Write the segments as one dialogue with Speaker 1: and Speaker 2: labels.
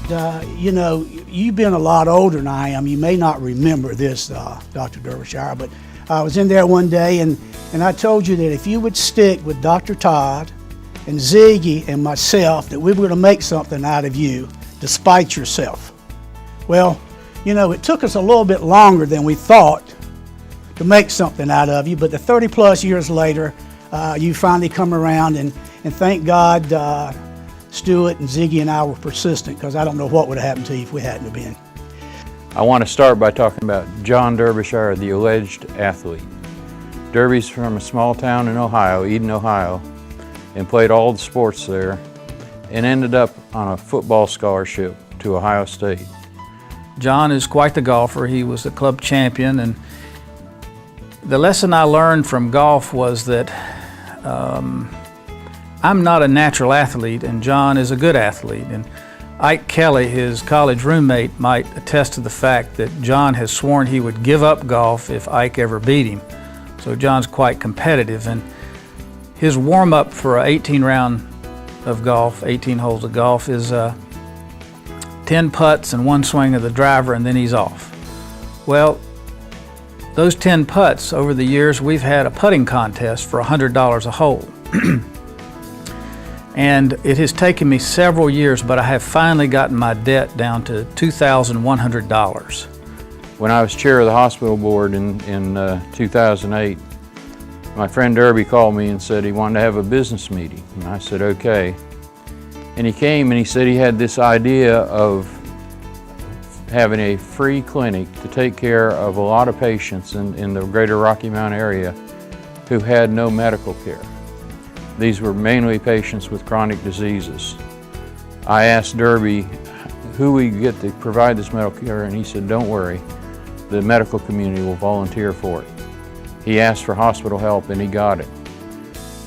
Speaker 1: You know, you've been a lot older than I am. You may not remember this, Dr. Derbyshire, but I was in there one day and I told you that if you would stick with Dr. Todd and Ziggy and myself, that we were going to make something out of you despite yourself. Well, you know, it took us a little bit longer than we thought to make something out of you, but the 30 plus years later, you finally come around, and thank God Stuart and Ziggy and I were persistent, because I don't know what would have happened to you if we hadn't have been.
Speaker 2: I want to start by talking about John Derbyshire, the alleged athlete. Derby's from a small town in Ohio, Eden, Ohio, and played all the sports there, and ended up on a football scholarship to Ohio State.
Speaker 3: John is quite the golfer. He was the club champion, and the lesson I learned from golf was that I'm not a natural athlete, and John is a good athlete. And Ike Kelly, his college roommate, might attest to the fact that John has sworn he would give up golf if Ike ever beat him. So John's quite competitive, and his warm-up for an 18 round of golf, 18 holes of golf, is 10 putts and one swing of the driver, and then he's off. Well, those 10 putts, over the years, we've had a putting contest for $100 a hole. And it has taken me several years, but I have finally gotten my debt down to $2,100.
Speaker 2: When I was chair of the hospital board in 2008, my friend Derby called me and said he wanted to have a business meeting. And I said, okay. And he came and he said he had this idea of having a free clinic to take care of a lot of patients in the greater Rocky Mountain area who had no medical care. These were mainly patients with chronic diseases. I asked Derby who we get to provide this medical care, and he said, don't worry, the medical community will volunteer for it. He asked for hospital help and he got it.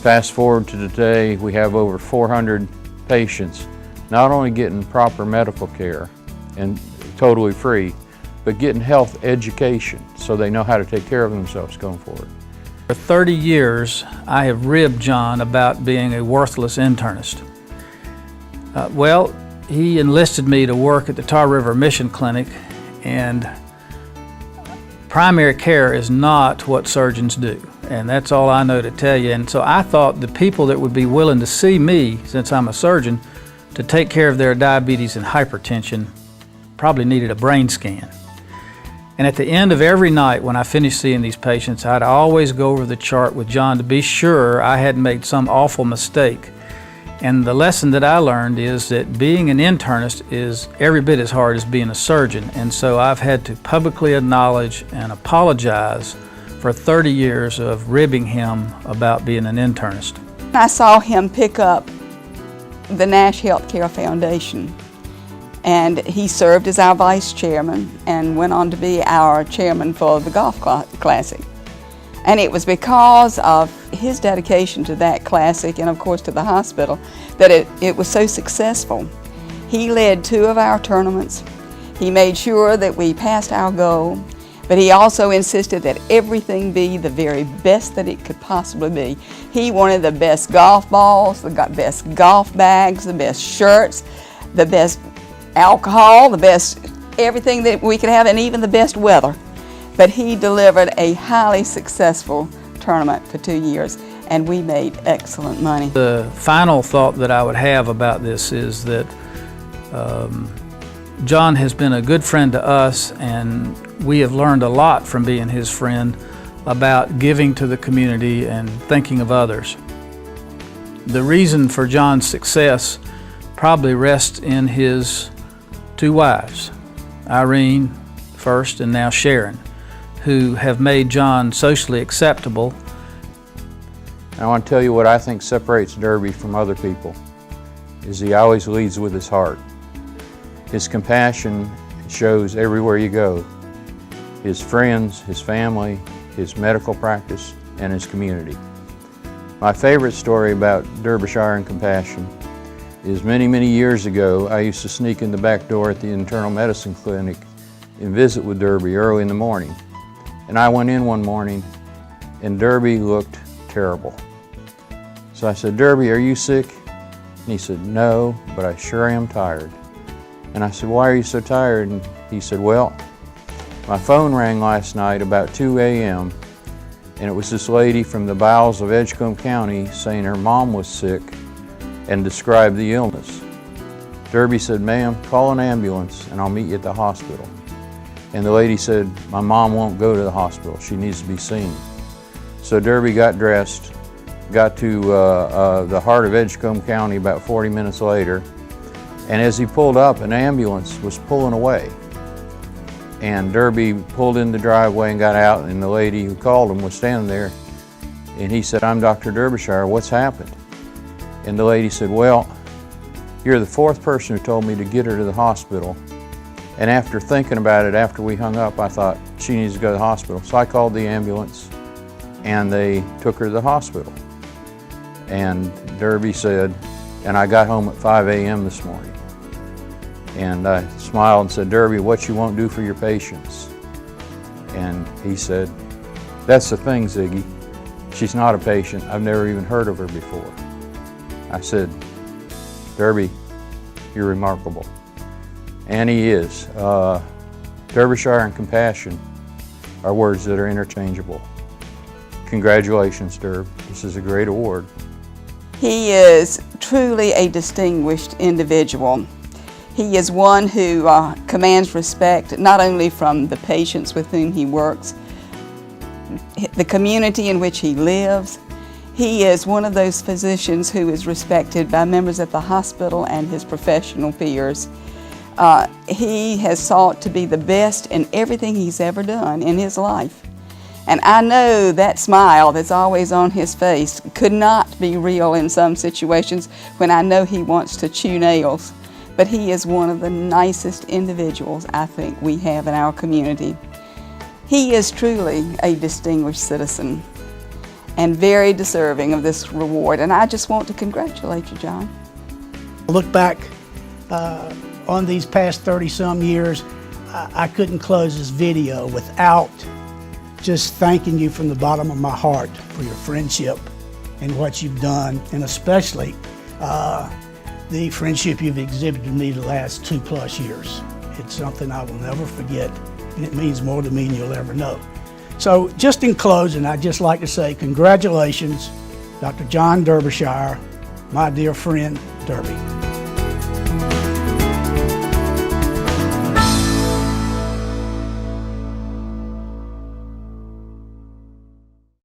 Speaker 2: Fast forward to today, we have over 400 patients not only getting proper medical care and totally free, but getting health education so they know how to take care of themselves going forward.
Speaker 3: For 30 years, I have ribbed John about being a worthless internist. Well, he enlisted me to work at the Tar River Mission Clinic, and primary care is not what surgeons do, and that's all I know to tell you. And so I thought the people that would be willing to see me, since I'm a surgeon, to take care of their diabetes and hypertension probably needed a brain scan. And at the end of every night when I finished seeing these patients, I'd always go over the chart with John to be sure I hadn't made some awful mistake. And the lesson that I learned is that being an internist is every bit as hard as being a surgeon. And so I've had to publicly acknowledge and apologize for 30 years of ribbing him about being an internist.
Speaker 4: I saw him pick up the Nash Healthcare Foundation, and he served as our vice chairman and went on to be our chairman for the Golf Classic. And it was because of his dedication to that classic and of course to the hospital that it was so successful. He led 2 of our tournaments. He made sure that we passed our goal, but he also insisted that everything be the very best that it could possibly be. He wanted the best golf balls, the best golf bags, the best shirts, the best alcohol, the best everything that we could have, and even the best weather. But he delivered a highly successful tournament for 2 years, and we made excellent money.
Speaker 3: The final thought that I would have about this is that John has been a good friend to us, and we have learned a lot from being his friend about giving to the community and thinking of others. The reason for John's success probably rests in his 2 wives, Irene first and now Sharon, who have made John socially acceptable.
Speaker 2: I want to tell you what I think separates Derby from other people is he always leads with his heart. His compassion shows everywhere you go. His friends, his family, his medical practice, and his community. My favorite story about Derbyshire and compassion is many, many years ago, I used to sneak in the back door at the internal medicine clinic and visit with Derby early in the morning. And I went in one morning and Derby looked terrible. So I said, Derby, are you sick? And he said, no, but I sure am tired. And I said, why are you so tired? And he said, well, my phone rang last night about 2 a.m. and it was this lady from the bowels of Edgecombe County saying her mom was sick and described the illness. Derby said, ma'am, call an ambulance and I'll meet you at the hospital. And the lady said, my mom won't go to the hospital. She needs to be seen. So Derby got dressed, got to the heart of Edgecombe County about 40 minutes later, and as he pulled up, an ambulance was pulling away. And Derby pulled in the driveway and got out, and the lady who called him was standing there, and he said, I'm Dr. Derbyshire, what's happened? And the lady said, well, you're the fourth person who told me to get her to the hospital. And after thinking about it, after we hung up, I thought she needs to go to the hospital. So I called the ambulance, and they took her to the hospital. And Derby said, and I got home at 5 a.m. this morning. And I smiled and said, Derby, what you won't do for your patients? And he said, that's the thing, Ziggy. She's not a patient. I've never even heard of her before. I said, Derby, you're remarkable. And he is. Derbyshire and compassion are words that are interchangeable. Congratulations, Derb. This is a great award.
Speaker 4: He is truly a distinguished individual. He is one who commands respect not only from the patients with whom he works, the community in which he lives. He is one of those physicians who is respected by members at the hospital and his professional peers. He has sought to be the best in everything he's ever done in his life. And I know that smile that's always on his face could not be real in some situations when I know he wants to chew nails. But he is one of the nicest individuals I think we have in our community. He is truly a distinguished citizen and very deserving of this reward. And I just want to congratulate you, John.
Speaker 1: Look back on these past 30-some years, I couldn't close this video without just thanking you from the bottom of my heart for your friendship and what you've done, and especially the friendship you've exhibited to me the last 2+ years. It's something I will never forget, and it means more to me than you'll ever know. So just in closing, I'd just like to say congratulations, Dr. John Derbyshire, my dear friend, Derby.